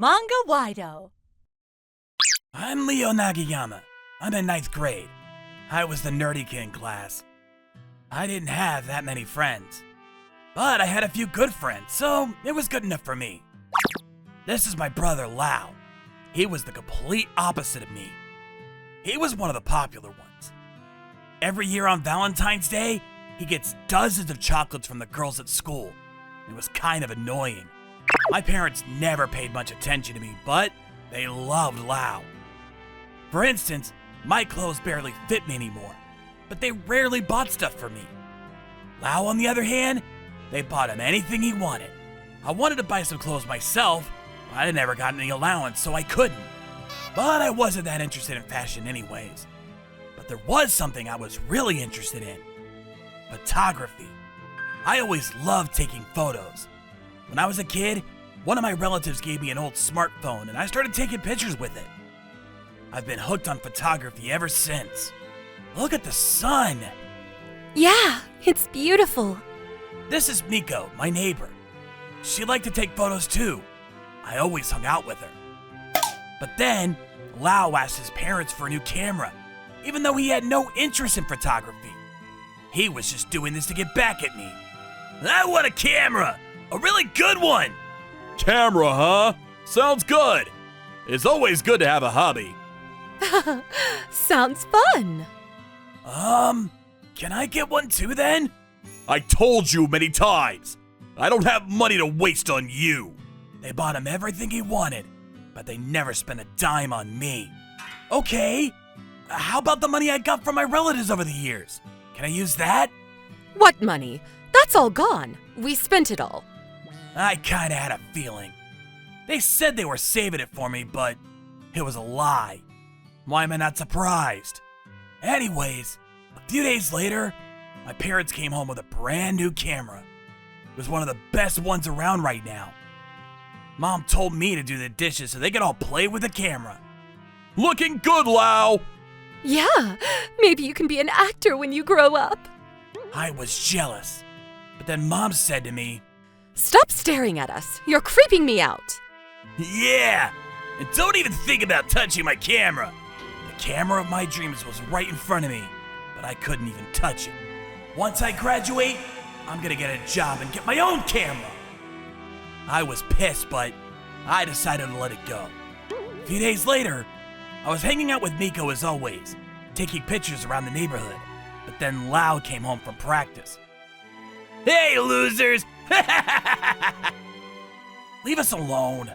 Manga-Waido. I'm Leo Nagayama. I'm in 9th grade. I was the nerdy kid in class. I didn't have that many friends, but I had a few good friends, so it was good enough for me. This is my brother Lau. He was the complete opposite of me. He was one of the popular ones. Every year on Valentine's Day, he gets dozens of chocolates from the girls at school. It was kind of annoying. My parents never paid much attention to me, but they loved Lau. For instance, my clothes barely fit me anymore, but they rarely bought stuff for me. Lau, on the other hand, they bought him anything he wanted. I wanted to buy some clothes myself, but I never got any allowance, so I couldn't. But I wasn't that interested in fashion anyways. But there was something I was really interested in: photography. I always loved taking photos. When I was a kid, one of my relatives gave me an old smartphone and I started taking pictures with it. I've been hooked on photography ever since. Look at the sun! Yeah, it's beautiful. This is Miko, my neighbor. She liked to take photos too. I always hung out with her. But then, Lau asked his parents for a new camera, even though he had no interest in photography. He was just doing this to get back at me. I want a camera! A really good one! Camera, huh? Sounds good. It's always good to have a hobby. Sounds fun. Can I get one too then? I told you many times. I don't have money to waste on you. They bought him everything he wanted, but they never spent a dime on me. Okay, how about the money I got from my relatives over the years? Can I use that? What money? That's all gone. We spent it all. I kinda had a feeling. They said they were saving it for me, but it was a lie. Why am I not surprised? Anyways, a few days later, my parents came home with a brand new camera. It was one of the best ones around right now. Mom told me to do the dishes so they could all play with the camera. Looking good, Lau. Yeah, maybe you can be an actor when you grow up. I was jealous, but then Mom said to me, Stop staring at us. You're creeping me out. yeah, and don't even think about touching my camera. The camera of my dreams was right in front of me, but I couldn't even touch it. Once I graduate, I'm gonna get a job and get my own camera. I was pissed, but I decided to let it go. A few days later, I was hanging out with Miko as always, taking pictures around the neighborhood, but then Lau came home from practice. Hey, losers! Leave us alone.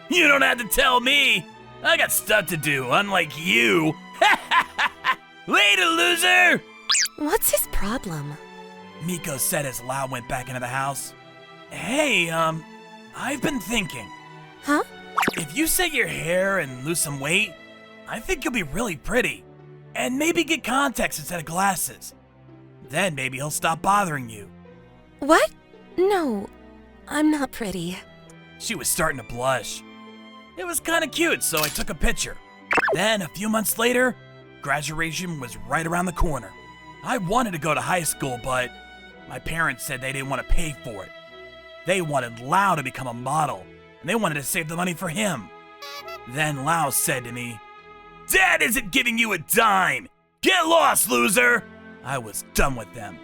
You don't have to tell me. I got stuff to do, unlike you. Later, loser! What's his problem? Miko said as Lau went back into the house. Hey, I've been thinking. Huh? If you set your hair and lose some weight, I think you'll be really pretty. And maybe get contacts instead of glasses. Then maybe he'll stop bothering you. What? No, I'm not pretty. She was starting to blush. It was kind of cute, so I took a picture. Then, a few months later, graduation was right around the corner. I wanted to go to high school, but my parents said they didn't want to pay for it. They wanted Lau to become a model, and they wanted to save the money for him. Then Lau said to me, Dad isn't giving you a dime! Get lost, loser! I was done with them.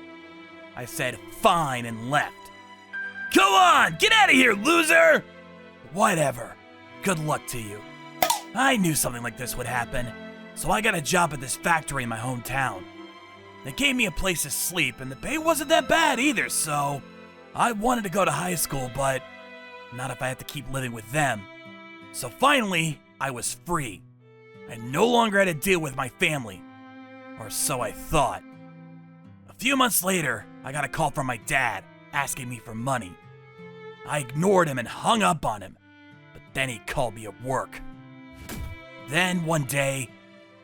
I said fine and left. Go on, get out of here, loser! Whatever. Good luck to you. I knew something like this would happen, so I got a job at this factory in my hometown. They gave me a place to sleep, and the pay wasn't that bad either, so I wanted to go to high school, but not if I had to keep living with them. So finally, I was free. I no longer had to deal with my family, or so I thought. A few months later, I got a call from my dad asking me for money. I ignored him and hung up on him, but then he called me at work. Then one day,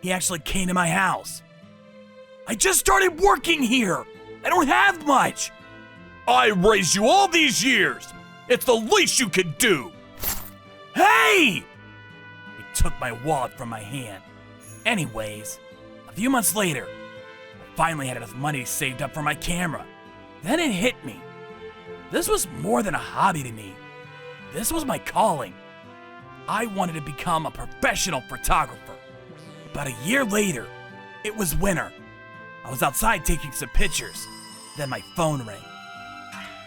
he actually came to my house. I just started working here. I don't have much. I raised you all these years. It's the least you could do. Hey! He took my wallet from my hand. Anyways, a few months later, I finally had enough money saved up for my camera. Then it hit me. This was more than a hobby to me. This was my calling. I wanted to become a professional photographer. About a year later, it was winter. I was outside taking some pictures. Then my phone rang.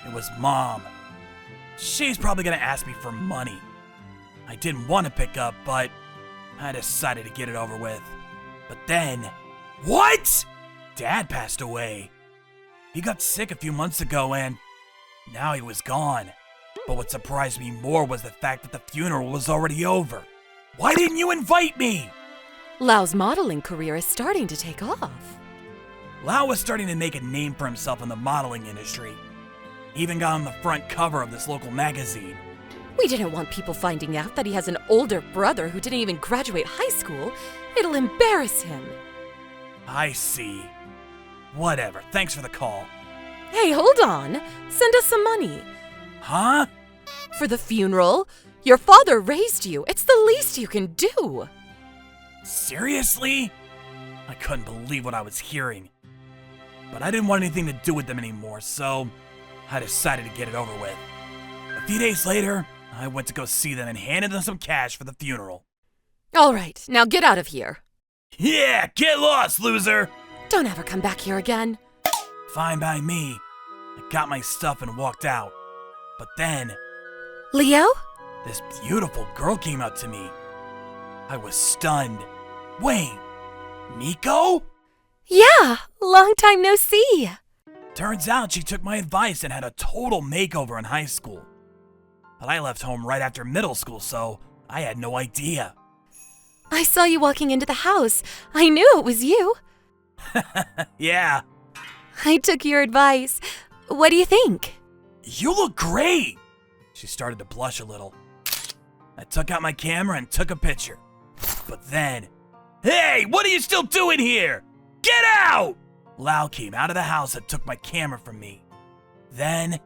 It was Mom. She's probably gonna ask me for money. I didn't want to pick up, but I decided to get it over with. But then, what? Dad passed away. He got sick a few months ago and now he was gone. But what surprised me more was the fact that the funeral was already over. Why didn't you invite me? Lau's modeling career is starting to take off. Lau was starting to make a name for himself in the modeling industry. He even got on the front cover of this local magazine. We didn't want people finding out that he has an older brother who didn't even graduate high school. It'll embarrass him. I see. Whatever, thanks for the call. Hey, hold on. Send us some money. Huh? For the funeral? Your father raised you. It's the least you can do. Seriously? I couldn't believe what I was hearing. But I didn't want anything to do with them anymore, so I decided to get it over with. A few days later, I went to go see them and handed them some cash for the funeral. All right, now get out of here. Yeah, get lost, loser! Don't ever come back here again. Fine by me. I got my stuff and walked out. But then, Leo? this beautiful girl came up to me. I was stunned. Wait, Miko? Yeah, long time no see. Turns out she took my advice and had a total makeover in high school. But I left home right after middle school, so I had no idea. I saw you walking into the house. I knew it was you. Yeah, I took your advice. What do you think? you look great! She started to blush a little. I took out my camera and took a picture. But then, hey, what are you still doing here? Get out! Lau came out of the house and took my camera from me. Then,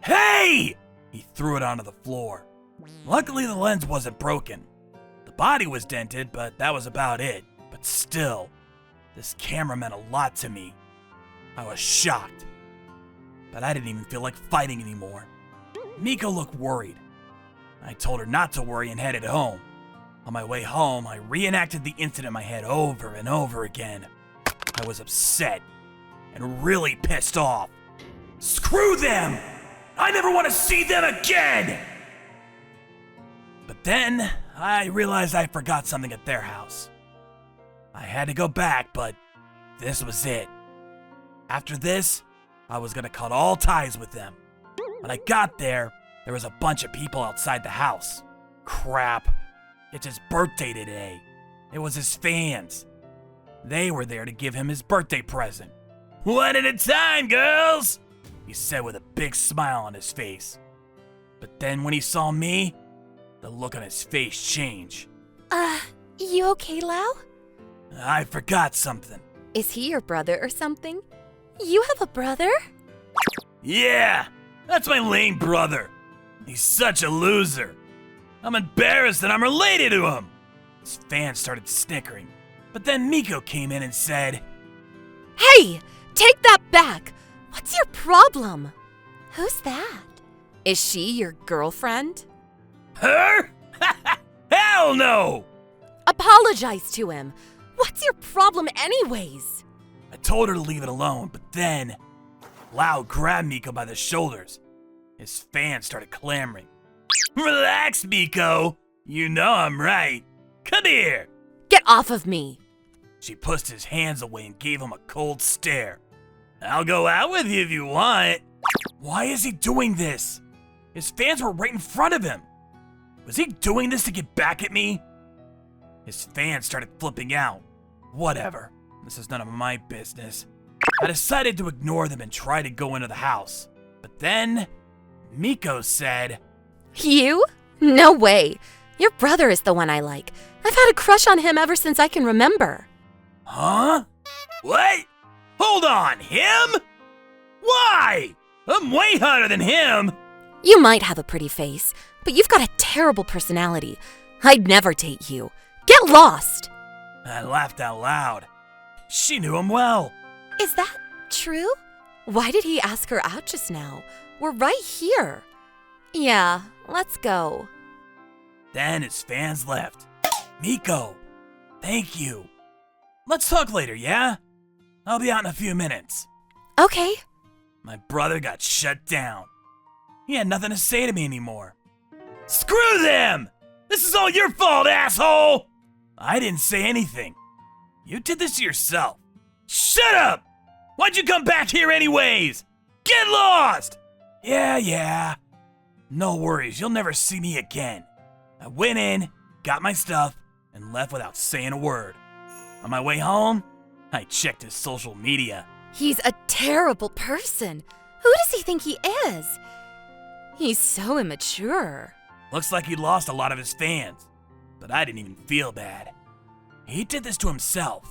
hey! He threw it onto the floor. Luckily, the lens wasn't broken. The body was dented, but that was about it. But still, this camera meant a lot to me. I was shocked. But I didn't even feel like fighting anymore. Miko looked worried. I told her not to worry and headed home. On my way home, I reenacted the incident in my head over and over again. I was upset and really pissed off. Screw them! I never want to see them again! But then, I realized I forgot something at their house. I had to go back, but this was it. After this, I was gonna cut all ties with them. When I got there was a bunch of people outside the house. Crap. It's his birthday today. It was his fans. They were there to give him his birthday present. One at a time, girls! He said with a big smile on his face. But then when he saw me, the look on his face changed. You okay, Lau? I forgot something. Is he your brother or something? You have a brother? Yeah, that's my lame brother. He's such a loser. I'm embarrassed that I'm related to him. His fans started snickering. But then Miko came in and said, Hey, take that back. What's your problem? Who's that? Is she your girlfriend? Her? Hell no! Apologize to him. What's your problem anyways? I told her to leave it alone, but then Lau grabbed Miko by the shoulders. His fans started clamoring. Relax, Miko. You know I'm right. Come here. Get off of me. She pushed his hands away and gave him a cold stare. I'll go out with you if you want. Why is he doing this? His fans were right in front of him. Was he doing this to get back at me? His fans started flipping out. Whatever. This is none of my business. I decided to ignore them and try to go into the house. But then, Miko said, You? No way. Your brother is the one I like. I've had a crush on him ever since I can remember. Huh? What? Hold on, him? Why? I'm way hotter than him. You might have a pretty face, but you've got a terrible personality. I'd never date you. Get lost! I laughed out loud. She knew him well. Is that true? Why did he ask her out just now? We're right here. Yeah, let's go. Then his fans left. Miko, thank you. Let's talk later, yeah? I'll be out in a few minutes. Okay. My brother got shut down. He had nothing to say to me anymore. Screw them! This is all your fault, asshole! I didn't say anything. You did this to yourself. Shut up! Why'd you come back here anyways? Get lost! Yeah. No worries, you'll never see me again. I went in, got my stuff, and left without saying a word. On my way home, I checked his social media. He's a terrible person. Who does he think he is? He's so immature. Looks like he lost a lot of his fans, but I didn't even feel bad. He did this to himself.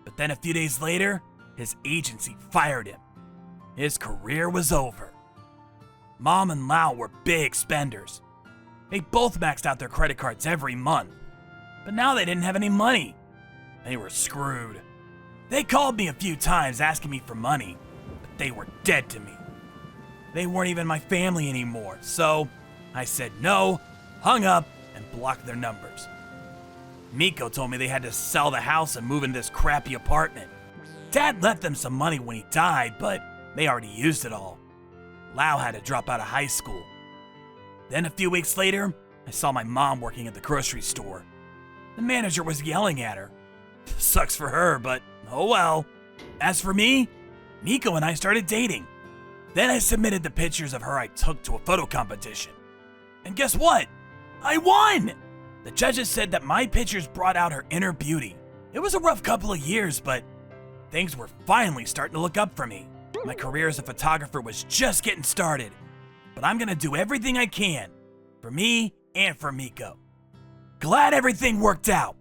But then a few days later, his agency fired him. His career was over. Mom and Lau were big spenders. They both maxed out their credit cards every month, but now they didn't have any money. They were screwed. They called me a few times asking me for money, but they were dead to me. They weren't even my family anymore, so I said no, hung up, and blocked their numbers. Miko told me they had to sell the house and move into this crappy apartment. Dad left them some money when he died, but they already used it all. Lau had to drop out of high school. Then a few weeks later, I saw my mom working at the grocery store. The manager was yelling at her. Sucks for her, but oh well. As for me, Miko and I started dating. Then I submitted the pictures of her I took to a photo competition. And guess what? I won! The judges said that my pictures brought out her inner beauty. It was a rough couple of years, but things were finally starting to look up for me. My career as a photographer was just getting started, but I'm gonna do everything I can for me and for Miko. Glad everything worked out.